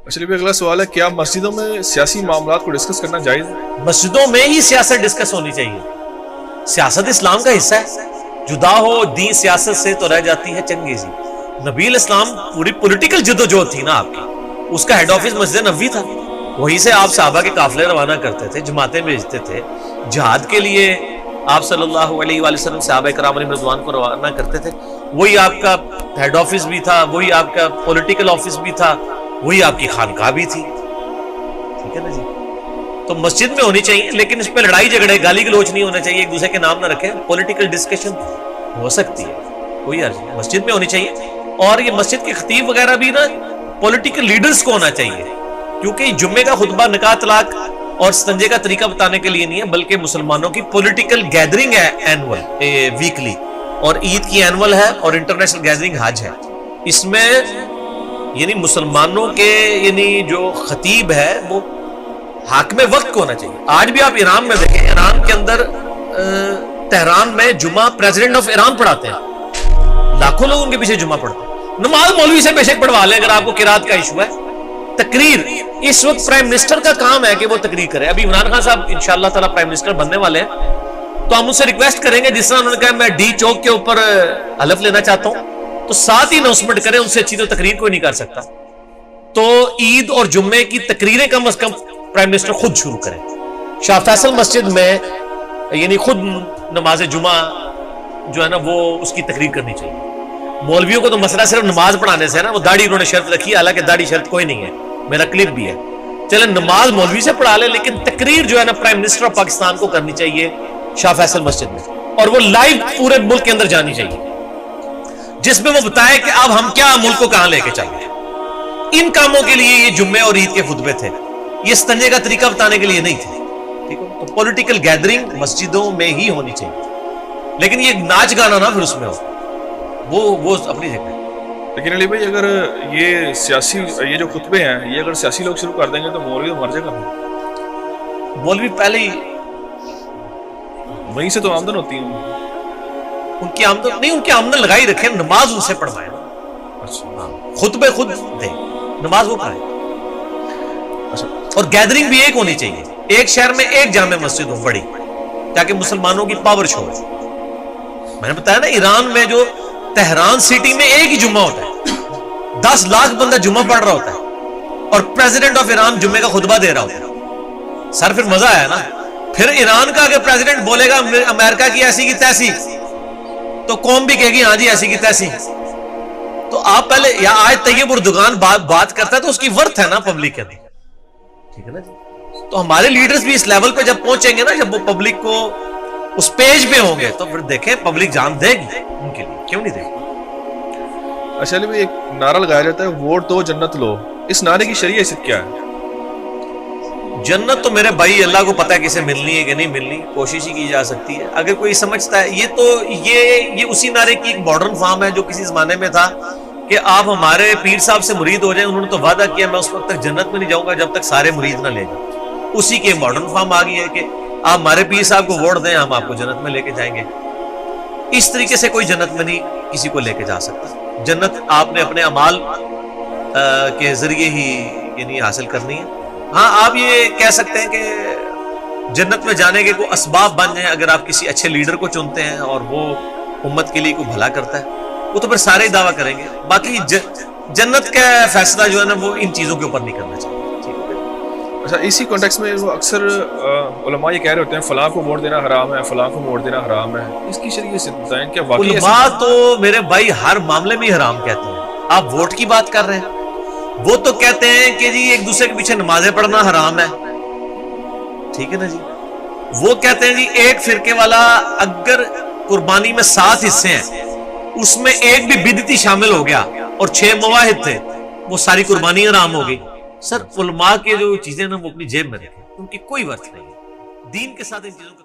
چلیے بھی اگلا سوال ہے، کیا مسجدوں میں سیاسی معاملات کو ڈسکس کرنا جائز ہے؟ مسجدوں میں ہی سیاست ڈسکس ہونی چاہیے، سیاست اسلام کا حصہ ہے، جدا ہو دین سیاست سے تو رہ جاتی ہے چنگیزی۔ نبی الاسلام پوری پولیٹیکل جدوجہد تھی نا آپ کی، اس کا ہیڈ آفس مسجد نبوی تھا، وہیں سے آپ صحابہ کے قافلے روانہ کرتے تھے، جماعتیں بھیجتے تھے، جہاد کے لیے آپ صلی اللہ علیہ وآلہ وسلم صحابہ کرام علیہ رضوان کو روانہ کرتے تھے، وہی آپ کا ہیڈ آفس بھی تھا، وہی آپ کا پولیٹیکل آفس بھی تھا، وہی آپ کی خانقاہ بھی تھی، ٹھیک ہے نا جی۔ تو مسجد میں ہونی چاہیے، لیکن اس پہ لڑائی جھگڑے گالی گلوچ نہیں ہونا چاہیے، ایک دوسرے کے نام نہ رکھیں، پولیٹیکل ڈسکشن ہو سکتی ہے، کوئی عرض نہیں، مسجد میں ہونی چاہیے۔ اور یہ مسجد کے خطیب وغیرہ بھی نا پولیٹیکل لیڈرز کو ہونا چاہیے، کیونکہ جمعے کا خطبہ نکاح طلاق اور استنجے کا طریقہ بتانے کے لیے نہیں ہے، بلکہ مسلمانوں کی پولیٹیکل گیدرنگ ہے، اینول ویکلی، اور عید کی اینول ہے، اور انٹرنیشنل گیدرنگ حج ہے۔ اس میں یعنی مسلمانوں کے یعنی جو خطیب ہے وہ حاکم وقت کو ہونا چاہیے۔ آج بھی آپ ایران میں دیکھیں، ایران کے اندر تہران میں جمعہ پریزیڈنٹ آف ایران پڑھاتے ہیں، لاکھوں لوگ ان کے پیچھے جمعہ پڑھتے ہیں۔ نماز مولوی سے بے شک پڑھوا لیں اگر آپ کو قرات کا ایشو ہے۔ تقریر اس وقت پرائم منسٹر کا کام ہے کہ وہ تقریر کرے۔ ابھی عمران خان صاحب انشاءاللہ تعالی پرائم منسٹر بننے والے ہیں، تو ہم ان سے ریکویسٹ کریں گے، جس طرح انہوں نے کہا میں ڈی چوک کے اوپر حلف لینا چاہتا ہوں، تو ساتھ ہی اناؤنسمنٹ کریں، ان سے اچھی تو تقریر کوئی نہیں کر سکتا۔ تو عید اور جمعے کی تقریریں کم از کم پرائم منسٹر خود شروع کریں۔ شاہ فیصل مسجد میں یعنی خود نماز جمعہ جو ہے نا وہ اس کی تقریر کرنی چاہیے۔ مولویوں کو تو مسئلہ صرف نماز پڑھانے سے ہے نا، وہ داڑھی انہوں نے شرط رکھی، حالانکہ داڑھی شرط کوئی نہیں ہے، میرا کلپ بھی ہے۔ چلیں نماز مولوی سے پڑھا لیں، لیکن تقریر جو ہے نا پرائم منسٹر آف پاکستان کو کرنی چاہیے شاہ فیصل مسجد میں، اور وہ لائیو پورے ملک کے اندر جانی چاہیے، جس میں وہ بتائے کہ اب ہم کیا ملک کو کہاں لے کے چلیں۔ ان کاموں کے لیے یہ جمعے اور عید کے خطبے تھے، یہ استنجے کا طریقہ بتانے کے لیے نہیں تھے، ٹھیک ہے؟ تو پولیٹیکل گیدرنگ مسجدوں میں ہی ہونی چاہیے، لیکن یہ ناچ گانا نہ پھر اس میں ہو، وہ اپنی جگہ۔ لیکن علی بھائی اگر یہ سیاسی یہ جو خطبے ہیں یہ اگر سیاسی لوگ شروع کر دیں گے تو مولوی تو مر جائے گا، مولوی پہلے ہی وہیں سے تو آمدن ہوتی ہے ان کی آمدن نہیں، ان کی آمدن لگائی رکھیں، نماز ان سے پڑھوائیں، خطبے خود دیں، نماز وہ پڑھائیں۔ اور گیدرنگ بھی ایک ہونی چاہیے، ایک شہر میں ایک جامع مسجد ہو بڑی، تاکہ مسلمانوں کی پاور شو ہو۔ میں نے بتایا نا ایران میں جو تہران سٹی میں ایک ہی جمعہ ہوتا ہے، 10 لاکھ بندہ جمعہ پڑھ رہا ہوتا ہے، اور پریزیڈنٹ آف ایران جمعے کا خطبہ دے رہا ہوتا ہے۔ سر پھر مزہ آیا نا، پھر ایران کا اگر پریزیڈنٹ بولے گا امریکہ کی ایسی کی تیسی، تو قوم بھی کہے گی ہاں جی ایسی کی تیسی۔ تو آپ پہلے یا آج طیب اردگان بات کرتا ہے تو اس کی ورتھ ہے نا پبلک کے اندر، ٹھیک ہے نا جی۔ تو ہمارے لیڈرز بھی اس لیول پہ جب پہنچیں گے نا، جب وہ پبلک کو اس پیج پہ ہوں گے، تو پھر دیکھیں پبلک جان دے گی ان کے لیے، کیوں نہیں دے گی۔ اچھا علی بھائی ایک نعرہ لگایا جاتا ہے ووٹ دو جنت لو، اس نعرے کی شرعی حیثیت کیا ہے؟ جنت تو میرے بھائی اللہ کو پتہ ہے کسے ملنی ہے کہ نہیں ملنی، کوشش ہی کی جا سکتی ہے اگر کوئی سمجھتا ہے۔ یہ تو یہ اسی نعرے کی ایک ماڈرن فارم ہے جو کسی زمانے میں تھا کہ آپ ہمارے پیر صاحب سے مرید ہو جائیں، انہوں نے تو وعدہ کیا میں اس وقت تک جنت میں نہیں جاؤں گا جب تک سارے مرید نہ لے جاؤں۔ اسی کے ماڈرن فارم آ گئی ہے کہ آپ ہمارے پیر صاحب کو ووٹ دیں، ہم آپ کو جنت میں لے کے جائیں گے۔ اس طریقے سے کوئی جنت میں نہیں کسی کو لے کے جا سکتا، جنت آپ نے اپنے اعمال کے ذریعے ہی یعنی حاصل کرنی ہے۔ ہاں آپ یہ کہہ سکتے ہیں کہ جنت میں جانے کے کوئی اسباب بن جائیں اگر آپ کسی اچھے لیڈر کو چنتے ہیں اور وہ امت کے لیے کوئی بھلا کرتا ہے، وہ تو پھر سارے ہی دعویٰ کریں گے۔ باقی جنت کا فیصلہ جو ہے نا وہ ان چیزوں کے اوپر نہیں کرنا چاہیے۔ اچھا اسی کانٹیکس میں وہ اکثر علماء یہ کہہ رہے ہوتے ہیں فلاں کو ووٹ دینا حرام ہے، فلاں کو ووٹ دینا حرام ہے، اس کی شرعی حیثیت بتائیں کیا واقعی علماء تو میرے بھائی ہر معاملے میں حرام کہتے ہیں۔ آپ ووٹ کی بات کر رہے ہیں، وہ تو کہتے ہیں کہ جی ایک دوسرے کے پیچھے نمازیں پڑھنا حرام ہے، ٹھیک ہے نا جی۔ وہ کہتے ہیں جی ایک فرقے والا اگر قربانی میں 7 حصے ہیں اس میں ایک بھی بدعتی شامل ہو گیا اور 6 مواہد تھے، وہ ساری قربانی حرام ہو گئی۔ سر علماء کے جو چیزیں نا وہ اپنی جیب میں رکھیں، ان کی کوئی ورث نہیں ہے، دین کے ساتھ ان چیزوں کا